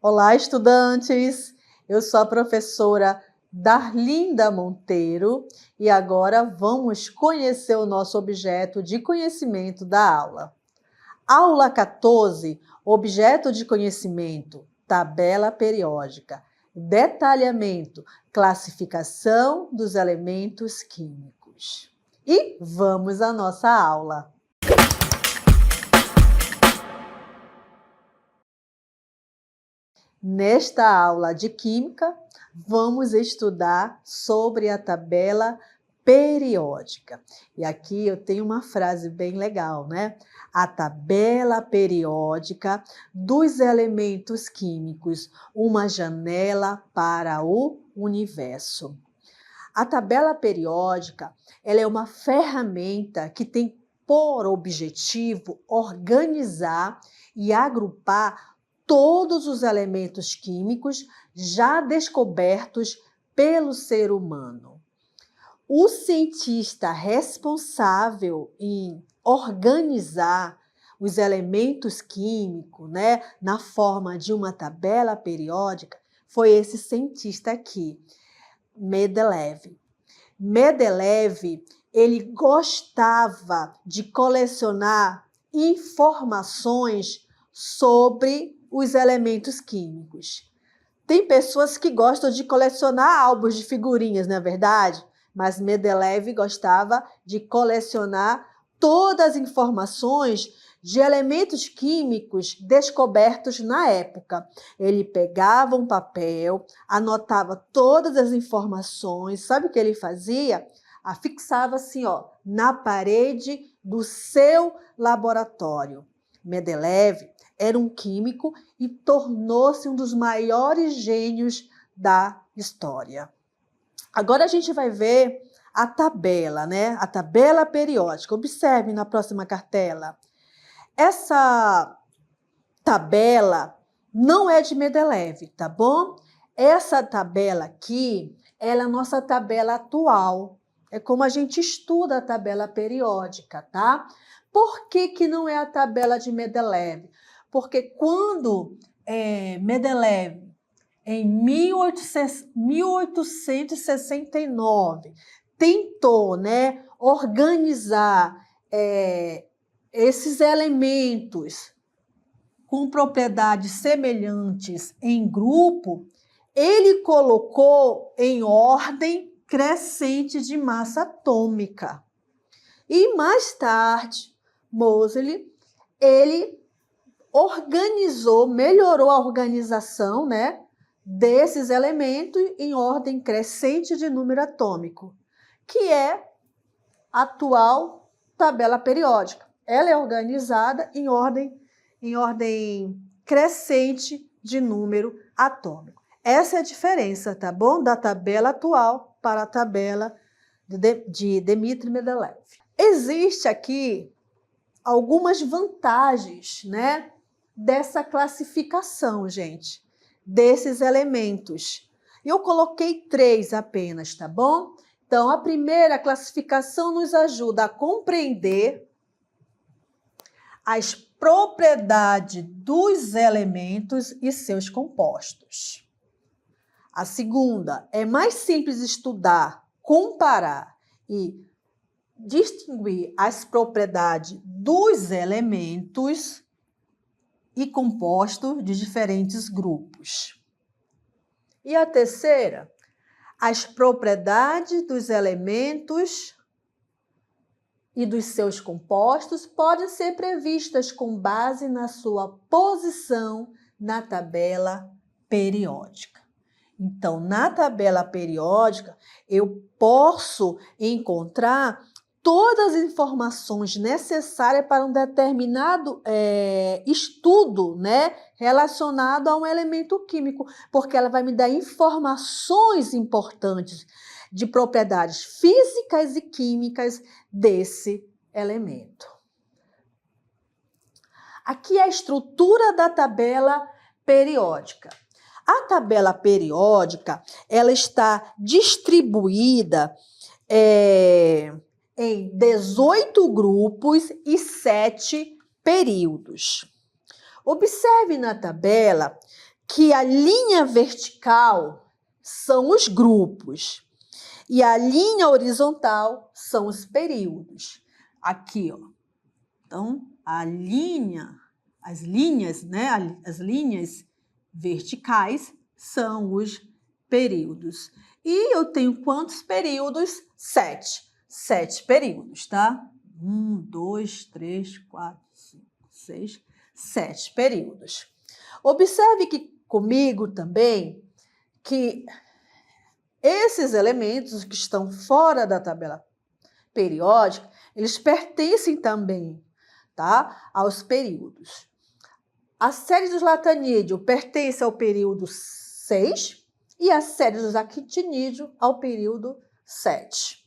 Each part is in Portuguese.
Olá, estudantes! Eu sou a professora Darlinda Monteiro e agora vamos conhecer o nosso objeto de conhecimento da aula. Aula 14, objeto de conhecimento, tabela periódica, detalhamento, classificação dos elementos químicos. E vamos à nossa aula. Nesta aula de Química, vamos estudar sobre a tabela periódica. E aqui eu tenho uma frase bem legal, né? A tabela periódica dos elementos químicos, uma janela para o universo. A tabela periódica, ela é uma ferramenta que tem por objetivo organizar e agrupar todos os elementos químicos já descobertos pelo ser humano. O cientista responsável em organizar os elementos químicos, na forma de uma tabela periódica, foi esse cientista aqui, Mendeleev. Mendeleev, ele gostava de colecionar informações sobre os elementos químicos. Tem pessoas que gostam de colecionar álbuns de figurinhas, não é verdade? Mas Mendeleev gostava de colecionar todas as informações de elementos químicos descobertos na época. Ele pegava um papel, anotava todas as informações, sabe o que ele fazia? Afixava assim, na parede do seu laboratório. Mendeleev era um químico e tornou-se um dos maiores gênios da história. Agora a gente vai ver a tabela, A tabela periódica. Observe na próxima cartela. Essa tabela não é de Mendeleev, tá bom? Essa tabela aqui, ela é a nossa tabela atual. É como a gente estuda a tabela periódica, tá? Por que não é a tabela de Mendeleev? Porque quando Mendeleev, em 1869, tentou organizar esses elementos com propriedades semelhantes em grupo, ele colocou em ordem crescente de massa atômica. E mais tarde, Moseley, ele melhorou a organização, desses elementos em ordem crescente de número atômico, que é a atual tabela periódica. Ela é organizada em ordem crescente de número atômico. Essa é a diferença, tá bom? Da tabela atual para a tabela de Dmitri Mendeleev. Existe aqui algumas vantagens, dessa classificação, gente, desses elementos. Eu coloquei 3 apenas, tá bom? Então, a primeira classificação nos ajuda a compreender as propriedades dos elementos e seus compostos. A segunda, é mais simples estudar, comparar e distinguir as propriedades dos elementos e compostos de diferentes grupos. E a terceira, as propriedades dos elementos e dos seus compostos podem ser previstas com base na sua posição na tabela periódica. Então, na tabela periódica, eu posso encontrar todas as informações necessárias para um determinado estudo, relacionado a um elemento químico, porque ela vai me dar informações importantes de propriedades físicas e químicas desse elemento. Aqui é a estrutura da tabela periódica. A tabela periódica, ela está distribuída em 18 grupos e 7 períodos. Observe na tabela que a linha vertical são os grupos e a linha horizontal são os períodos. Aqui, ó. Então, as linhas, né? As linhas verticais são os períodos. E eu tenho quantos períodos? 7. 7 períodos, tá? 1, 2, 3, 4, 5, 6, 7 períodos. Observe que comigo também que esses elementos que estão fora da tabela periódica, eles pertencem também, tá, aos períodos. A série dos latanídeos pertence ao período 6 e a série dos actinídeos ao período 7.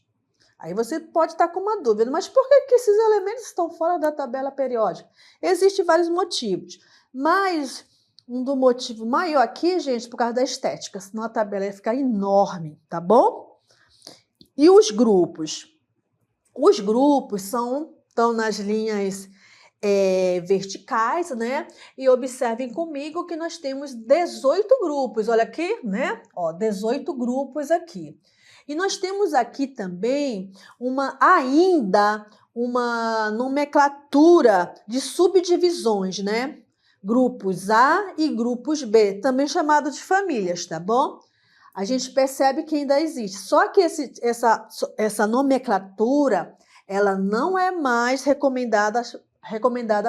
Aí você pode estar com uma dúvida, mas por que esses elementos estão fora da tabela periódica? Existem vários motivos, mas um do motivo maior aqui, gente, por causa da estética, senão a tabela ia ficar enorme, tá bom? E os grupos? Os grupos estão nas linhas verticais, né? E observem comigo que nós temos 18 grupos, olha aqui, né? Ó, 18 grupos aqui. E nós temos aqui também ainda uma nomenclatura de subdivisões, né? Grupos A e grupos B, também chamado de famílias, tá bom? A gente percebe que ainda existe. Só que essa nomenclatura, ela não é mais recomendada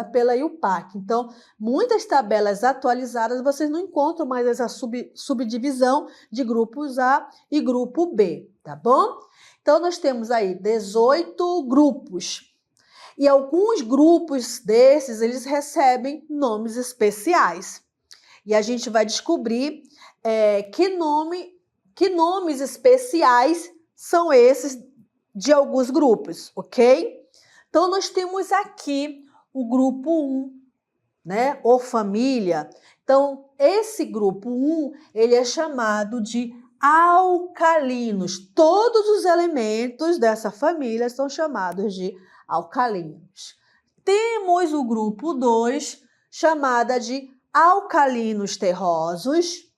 pela IUPAC. Então, muitas tabelas atualizadas, vocês não encontram mais essa subdivisão de grupos A e grupo B, tá bom? Então, nós temos aí 18 grupos. E alguns grupos desses, eles recebem nomes especiais. E a gente vai descobrir que nomes especiais são esses de alguns grupos, ok? Então, nós temos aqui o grupo 1, né? Ou família. Então, esse grupo 1, ele é chamado de alcalinos. Todos os elementos dessa família são chamados de alcalinos. Temos o grupo 2, chamada de alcalinos terrosos.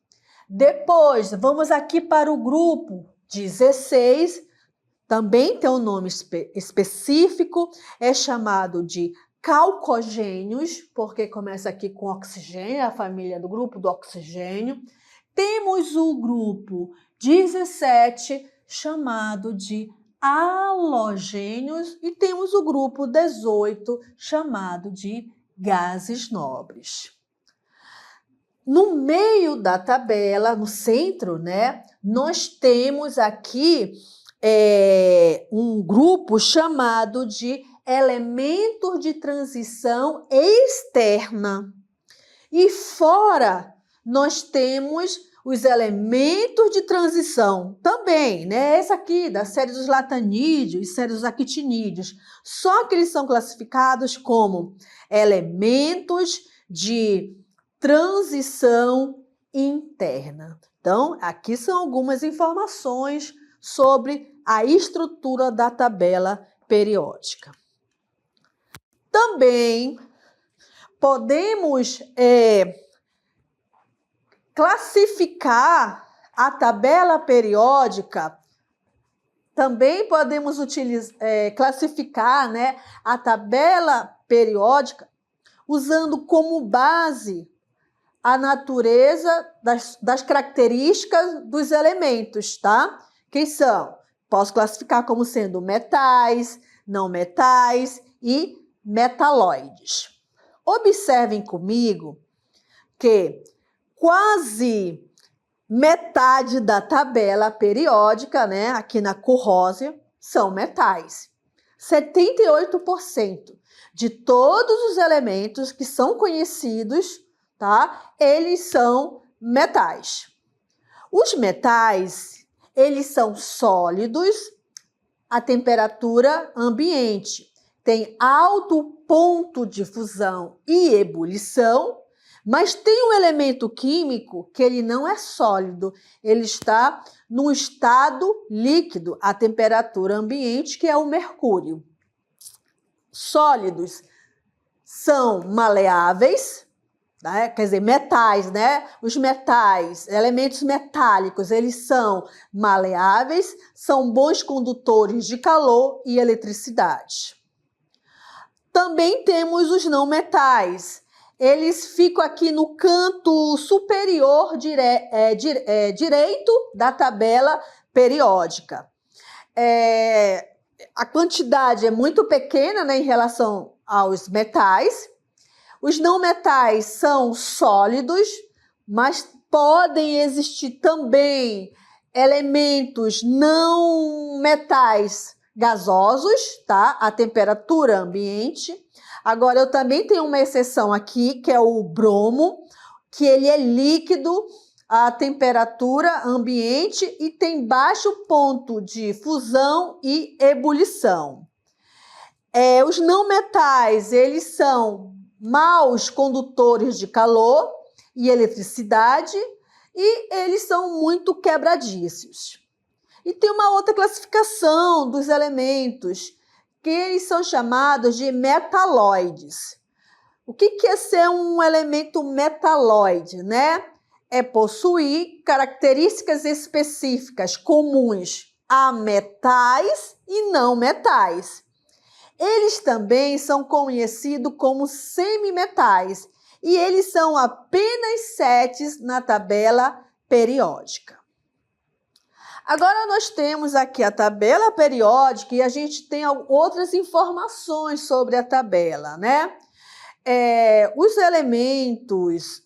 Depois, vamos aqui para o grupo 16, também tem um nome específico, é chamado de calcogênios, porque começa aqui com oxigênio, a família do grupo do oxigênio. Temos o grupo 17, chamado de halogênios, e temos o grupo 18, chamado de gases nobres. No meio da tabela, no centro, né, nós temos aqui um grupo chamado de elementos de transição externa. E fora, nós temos os elementos de transição também, né? Esse aqui, da série dos latanídeos e série dos actinídeos. Só que eles são classificados como elementos de transição interna. Então, aqui são algumas informações sobre a estrutura da tabela periódica. Também podemos classificar a tabela periódica, também podemos classificar, né, a tabela periódica usando como base a natureza das características dos elementos, tá? Que são? Posso classificar como sendo metais, não metais e metalóides. Observem comigo que quase metade da tabela periódica, né, aqui na cor rosa, são metais. 78% de todos os elementos que são conhecidos, tá? Eles são metais. Os metais, eles são sólidos a temperatura ambiente. Tem alto ponto de fusão e ebulição, mas tem um elemento químico que ele não é sólido, ele está num estado líquido a temperatura ambiente, que é o mercúrio. Sólidos são maleáveis, né? Quer dizer, metais, né? Os metais, elementos metálicos, eles são maleáveis, são bons condutores de calor e eletricidade. Também temos os não metais. Eles ficam aqui no canto superior direito da tabela periódica. A quantidade é muito pequena, né, em relação aos metais. Os não metais são sólidos, mas podem existir também elementos não metais gasosos, tá? A temperatura ambiente. Agora, eu também tenho uma exceção aqui, que é o bromo, que ele é líquido a temperatura ambiente e tem baixo ponto de fusão e ebulição. Os não metais, eles são maus condutores de calor e eletricidade e eles são muito quebradiços. E tem uma outra classificação dos elementos, que eles são chamados de metalloides. O que é ser um elemento metalloide, né? É possuir características específicas comuns a metais e não metais. Eles também são conhecidos como semimetais e eles são apenas 7 na tabela periódica. Agora nós temos aqui a tabela periódica e a gente tem outras informações sobre a tabela, né? Os elementos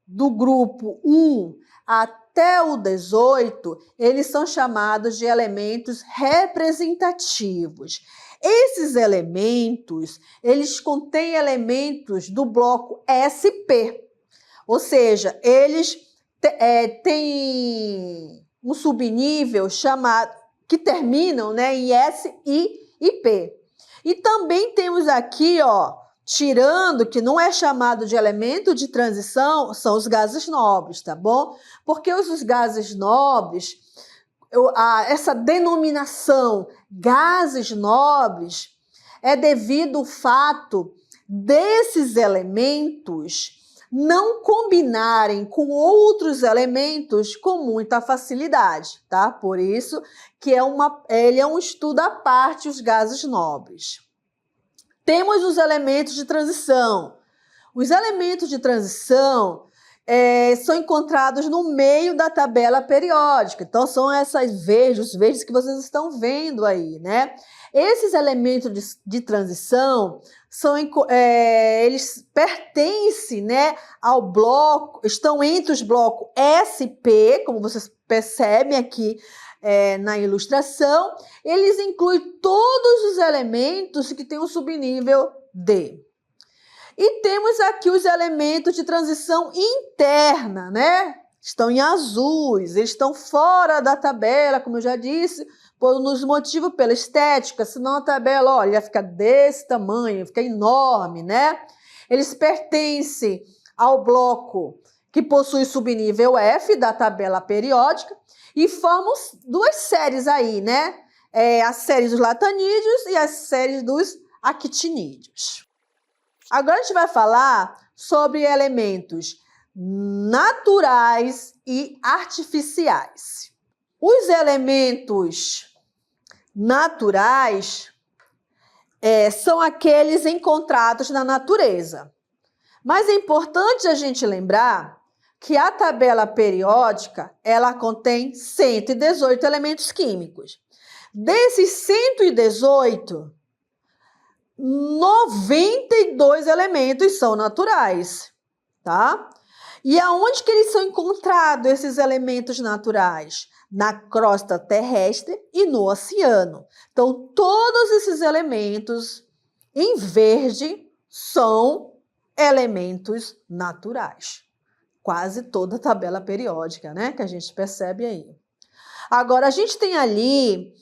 do grupo 1 até o 18, eles são chamados de elementos representativos. Esses elementos, eles contêm elementos do bloco SP, ou seja, eles têm um subnível chamado, que terminam, né, em S, I e P. E também temos aqui, ó, tirando, que não é chamado de elemento de transição, são os gases nobres, tá bom? Porque os gases nobres, essa denominação gases nobres é devido ao fato desses elementos não combinarem com outros elementos com muita facilidade, tá? Por isso que ele é um estudo à parte, os gases nobres. Temos os elementos de transição. Os elementos de transição são encontrados no meio da tabela periódica. Então, são os verdes que vocês estão vendo aí, né? Esses elementos de transição eles pertencem, né, ao bloco, estão entre os blocos SP, como vocês percebem aqui na ilustração. Eles incluem todos os elementos que têm o subnível D. E temos aqui os elementos de transição interna, né? Estão em azuis, eles estão fora da tabela, como eu já disse, nos motivos pela estética, senão a tabela, olha, fica desse tamanho, fica enorme, né? Eles pertencem ao bloco que possui subnível F da tabela periódica e formam 2 séries aí, né? A série dos latanídeos e a série dos actinídeos. Agora a gente vai falar sobre elementos naturais e artificiais. Os elementos naturais são aqueles encontrados na natureza. Mas é importante a gente lembrar que a tabela periódica, ela contém 118 elementos químicos. Desses 118, 92 elementos são naturais, tá? E aonde que eles são encontrados, esses elementos naturais? Na crosta terrestre e no oceano. Então, todos esses elementos em verde são elementos naturais. Quase toda a tabela periódica, né? Que a gente percebe aí. Agora, a gente tem ali,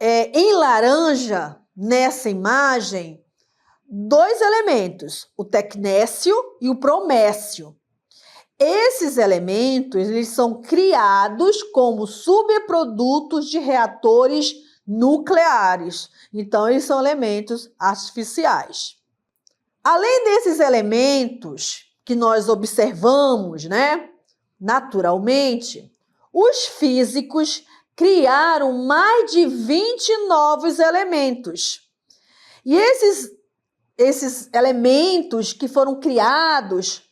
em laranja, nessa imagem, 2 elementos, o tecnécio e o promécio. Esses elementos, eles são criados como subprodutos de reatores nucleares. Então, eles são elementos artificiais. Além desses elementos que nós observamos, né, naturalmente, os físicos criaram mais de 20 novos elementos. E esses elementos que foram criados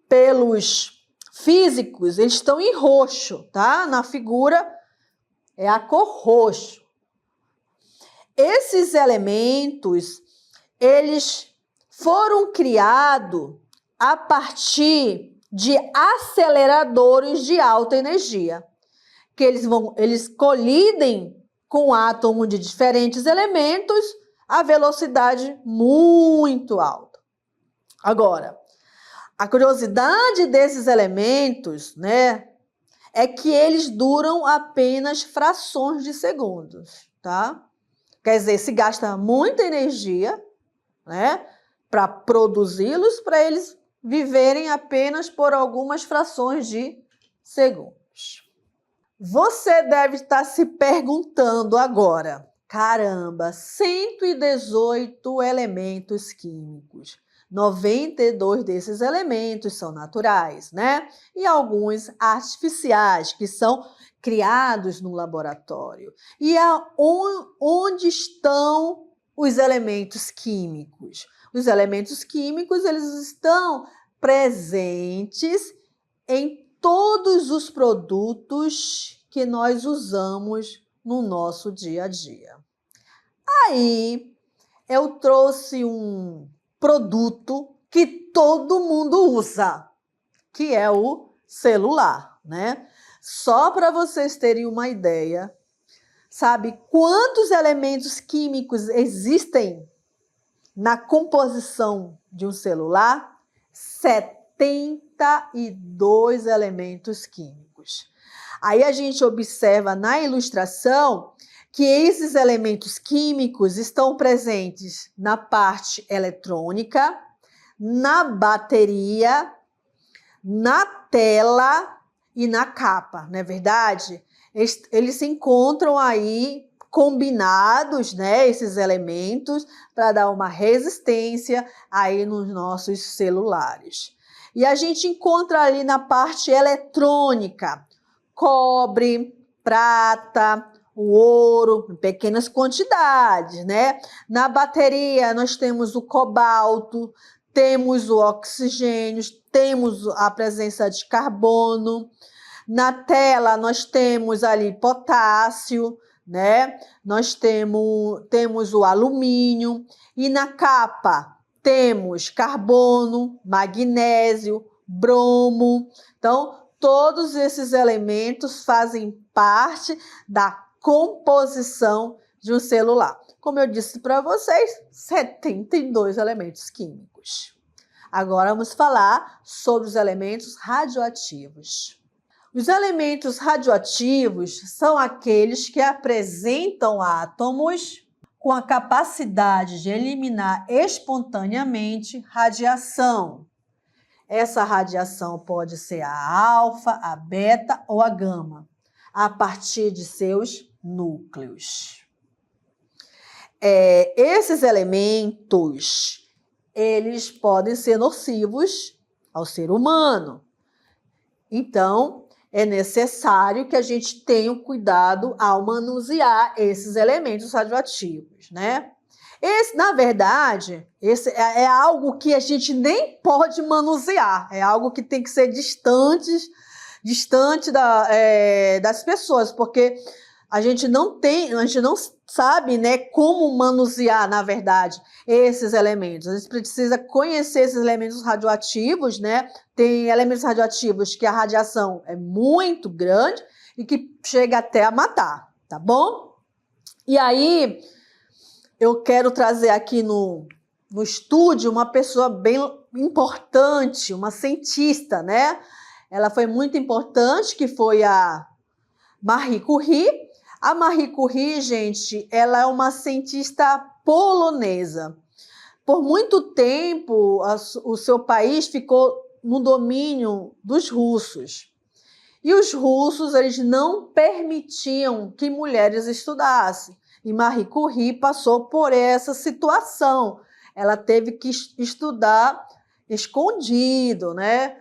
pelos físicos, eles estão em roxo, tá? Na figura é a cor roxo. Esses elementos, eles foram criados a partir de aceleradores de alta energia, que eles colidem com átomos de diferentes elementos a velocidade muito alta. Agora, a curiosidade desses elementos, né, é que eles duram apenas frações de segundos, tá? Quer dizer, se gasta muita energia, né, para produzi-los, para eles viverem apenas por algumas frações de segundos. Você deve estar se perguntando agora, caramba, 118 elementos químicos. 92 desses elementos são naturais, né? E alguns artificiais, que são criados no laboratório. E onde estão os elementos químicos? Os elementos químicos, eles estão presentes em todos os produtos que nós usamos no nosso dia a dia. Aí, eu trouxe um produto que todo mundo usa, que é o celular, né? Só para vocês terem uma ideia, sabe quantos elementos químicos existem na composição de um celular? 72 elementos químicos. Aí a gente observa na ilustração que esses elementos químicos estão presentes na parte eletrônica, na bateria, na tela e na capa, não é verdade? Eles se encontram aí combinados, né, esses elementos, para dar uma resistência aí nos nossos celulares. E a gente encontra ali na parte eletrônica cobre, prata, o ouro em pequenas quantidades, né? Na bateria nós temos o cobalto, temos o oxigênio, temos a presença de carbono. Na tela nós temos ali potássio, né? Nós temos o alumínio e na capa temos carbono, magnésio, bromo. Então, todos esses elementos fazem parte da composição de um celular. Como eu disse para vocês, 72 elementos químicos. Agora vamos falar sobre os elementos radioativos. Os elementos radioativos são aqueles que apresentam átomos com a capacidade de eliminar espontaneamente radiação. Essa radiação pode ser a alfa, a beta ou a gama, a partir de seus núcleos. Esses elementos, eles podem ser nocivos ao ser humano. Então, é necessário que a gente tenha um cuidado ao manusear esses elementos radioativos, né? Na verdade, esse é algo que a gente nem pode manusear, é algo que tem que ser distante das pessoas, porque a gente não sabe, né, como manusear, na verdade, esses elementos. A gente precisa conhecer esses elementos radioativos, né? Tem elementos radioativos que a radiação é muito grande e que chega até a matar, tá bom? E aí, eu quero trazer aqui no estúdio uma pessoa bem importante, uma cientista, né? Ela foi muito importante, que foi a Marie Curie. A Marie Curie, gente, ela é uma cientista polonesa. Por muito tempo, o seu país ficou no domínio dos russos. E os russos, eles não permitiam que mulheres estudassem. E Marie Curie passou por essa situação. Ela teve que estudar escondido, né?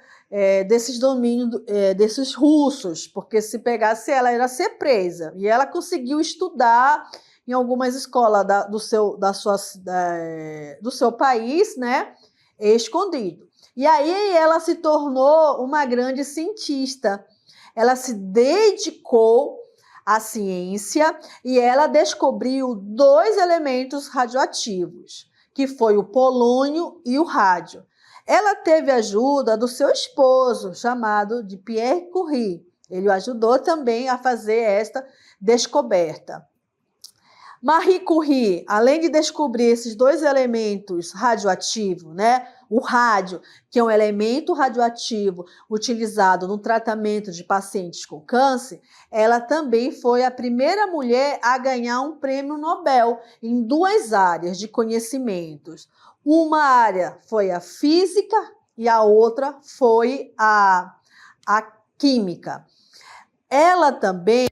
Desses domínios, desses russos, porque se pegasse ela, ia ser presa. E ela conseguiu estudar em algumas escolas do seu país, né? Escondido. E aí ela se tornou uma grande cientista. Ela se dedicou à ciência e ela descobriu 2 elementos radioativos, que foi o polônio e o rádio. Ela teve ajuda do seu esposo, chamado de Pierre Curie. Ele o ajudou também a fazer esta descoberta. Marie Curie, além de descobrir esses 2 elementos radioativos, né? O rádio, que é um elemento radioativo utilizado no tratamento de pacientes com câncer, ela também foi a primeira mulher a ganhar um prêmio Nobel em 2 áreas de conhecimentos. Uma área foi a física e a outra foi a química. Ela também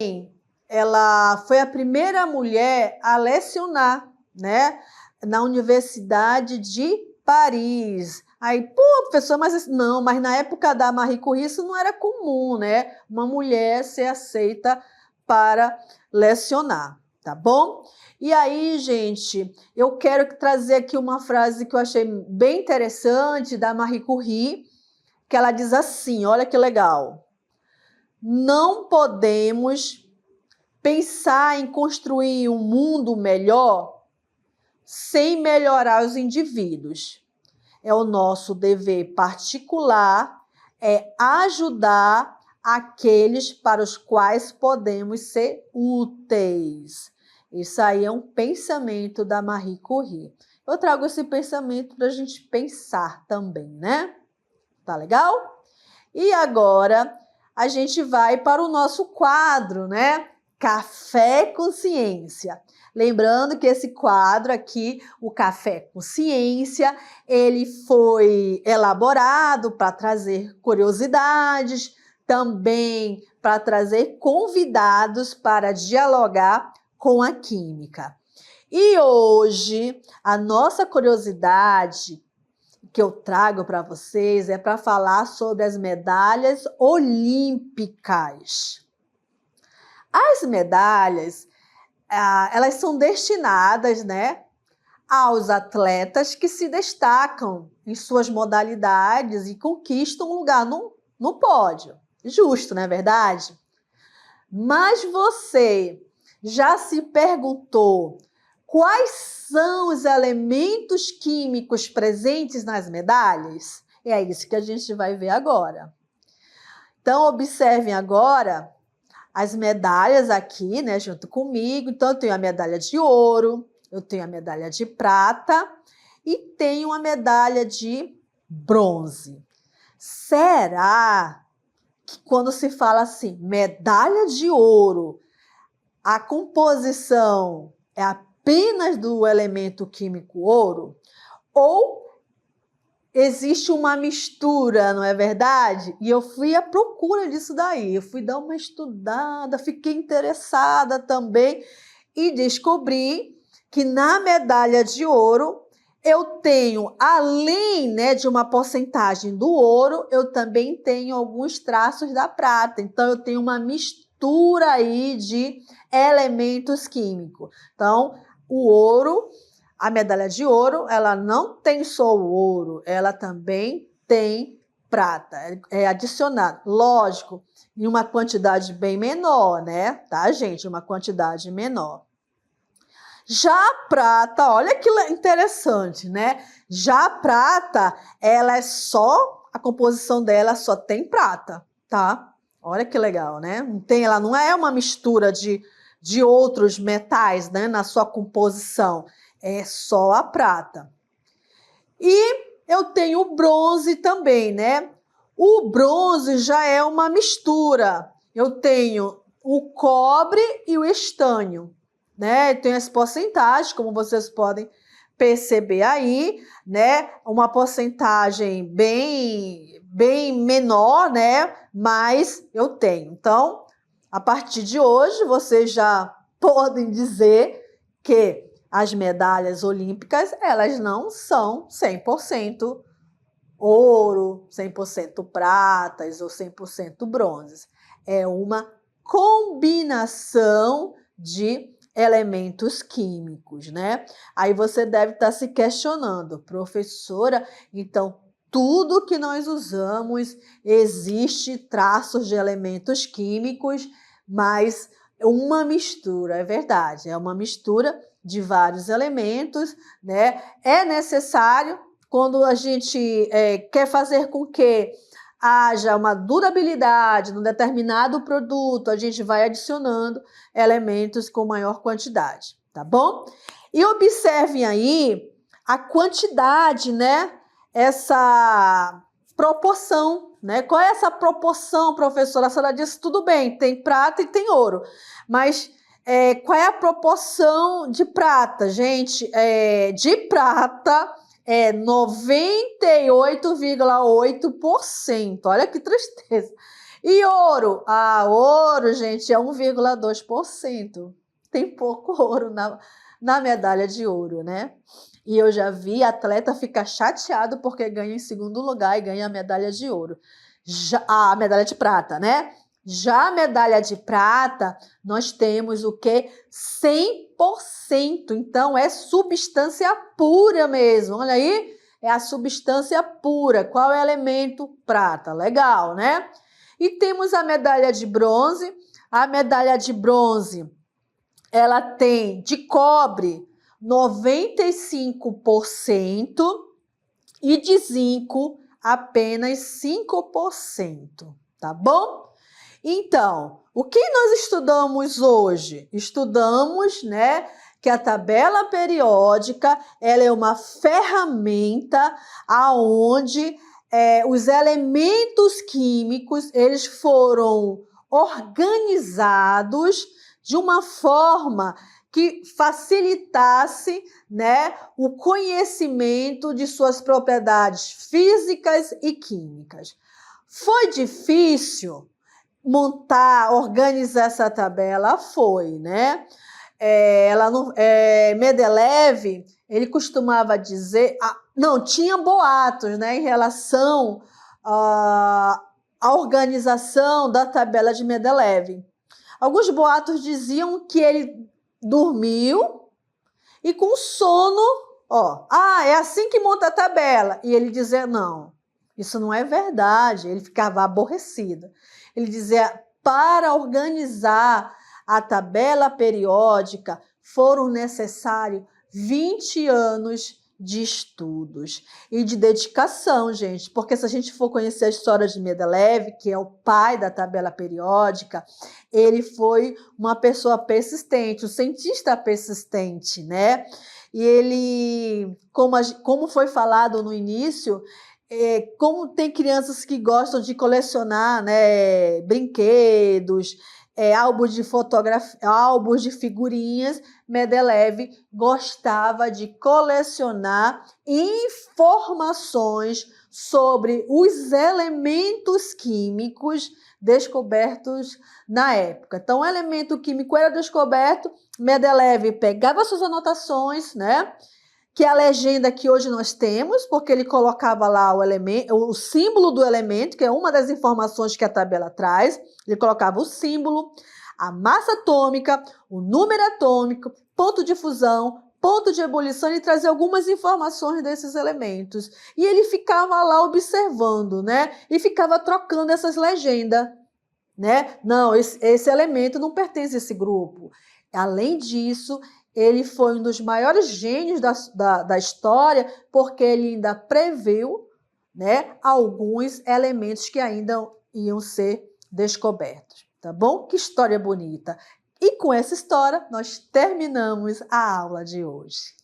foi a primeira mulher a lecionar, né, na Universidade de Paris. Aí, pô, professor, mas não, mas na época da Marie Curie isso não era comum, né? Uma mulher ser aceita para lecionar, tá bom? E aí, gente, eu quero trazer aqui uma frase que eu achei bem interessante da Marie Curie, que ela diz assim, olha que legal. Não podemos pensar em construir um mundo melhor sem melhorar os indivíduos. É o nosso dever particular, ajudar aqueles para os quais podemos ser úteis. Isso aí é um pensamento da Marie Curie. Eu trago esse pensamento para a gente pensar também, né? Tá legal? E agora a gente vai para o nosso quadro, né? Café com Ciência. Lembrando que esse quadro aqui, o Café com Ciência, ele foi elaborado para trazer curiosidades, também para trazer convidados para dialogar com a química. E hoje, a nossa curiosidade que eu trago para vocês é para falar sobre as medalhas olímpicas. As medalhas, elas são destinadas, né, aos atletas que se destacam em suas modalidades e conquistam um lugar no pódio. Justo, não é verdade? Mas você já se perguntou quais são os elementos químicos presentes nas medalhas? É isso que a gente vai ver agora. Então, observem agora as medalhas aqui, né, junto comigo. Então, eu tenho a medalha de ouro, eu tenho a medalha de prata e tenho a medalha de bronze. Será que quando se fala assim, medalha de ouro, a composição é apenas do elemento químico ouro? Ou existe uma mistura, não é verdade? E eu fui à procura disso daí. Eu fui dar uma estudada, fiquei interessada também e descobri que na medalha de ouro eu tenho, além, né, de uma porcentagem do ouro, eu também tenho alguns traços da prata. Então, eu tenho uma mistura aí de elementos químicos. Então, o ouro, a medalha de ouro, ela não tem só o ouro, ela também tem prata. É adicionado, lógico, em uma quantidade bem menor, né? Tá, gente? Uma quantidade menor. Já a prata, olha que interessante, né? Já a prata, ela é só, a composição dela só tem prata, tá? Olha que legal, né? Ela não é uma mistura de outros metais, né, na sua composição. É só a prata. E eu tenho o bronze também, né? O bronze já é uma mistura. Eu tenho o cobre e o estânio, né? Tem as porcentagens, como vocês podem perceber aí, né? Uma porcentagem bem menor, né? Mas eu tenho. Então, a partir de hoje, vocês já podem dizer que as medalhas olímpicas, elas não são 100% ouro, 100% pratas ou 100% bronzes. É uma combinação de elementos químicos, né? Aí você deve estar se questionando, professora, então tudo que nós usamos existe traços de elementos químicos, mas uma mistura, é verdade, é uma mistura de vários elementos, né? É necessário, quando a gente quer fazer com que haja uma durabilidade num determinado produto, a gente vai adicionando elementos com maior quantidade, tá bom? E observem aí a quantidade, né? Essa proporção, né? Qual é essa proporção, professora? A senhora disse, tudo bem, tem prata e tem ouro, mas qual é a proporção de prata, gente? De prata é 98,8%. Olha que tristeza. E ouro? Ouro, gente, é 1,2%. Tem pouco ouro na medalha de ouro, né? E eu já vi atleta ficar chateado porque ganha em segundo lugar e ganha a medalha de ouro. A medalha de prata, né? Já a medalha de prata, nós temos o quê? 100%. Então, é substância pura mesmo. Olha aí, é a substância pura. Qual é o elemento? Prata. Legal, né? E temos a medalha de bronze. A medalha de bronze, ela tem de cobre 95% e de zinco apenas 5%, tá bom? Então, o que nós estudamos hoje? Estudamos, né, que a tabela periódica ela é uma ferramenta aonde os elementos químicos eles foram organizados de uma forma que facilitasse, né, o conhecimento de suas propriedades físicas e químicas. Foi difícil montar, organizar essa tabela? Foi, né? Mendeleev, ele costumava dizer... não, tinha boatos, né, em relação à organização da tabela de Mendeleev. Alguns boatos diziam que ele dormiu e com sono, é assim que monta a tabela. E ele dizia, não, isso não é verdade. Ele ficava aborrecido. Ele dizia, para organizar a tabela periódica foram necessários 20 anos de estudos e de dedicação, gente, porque se a gente for conhecer a história de Mendeleev, que é o pai da tabela periódica, ele foi uma pessoa persistente, um cientista persistente, né? E ele, como foi falado no início, como tem crianças que gostam de colecionar, né, brinquedos, álbuns de fotografia, álbuns de figurinhas, Mendeleev gostava de colecionar informações sobre os elementos químicos descobertos na época. Então, o elemento químico era descoberto, Mendeleev pegava suas anotações, né? Que é a legenda que hoje nós temos, porque ele colocava lá o símbolo do elemento, que é uma das informações que a tabela traz. Ele colocava o símbolo, a massa atômica, o número atômico, ponto de fusão, ponto de ebulição, e trazia algumas informações desses elementos. E ele ficava lá observando, né? E ficava trocando essas legendas, né? Não, esse elemento não pertence a esse grupo. Além disso, ele foi um dos maiores gênios da história, porque ele ainda previu, né, alguns elementos que ainda iam ser descobertos. Tá bom? Que história bonita! E com essa história, nós terminamos a aula de hoje.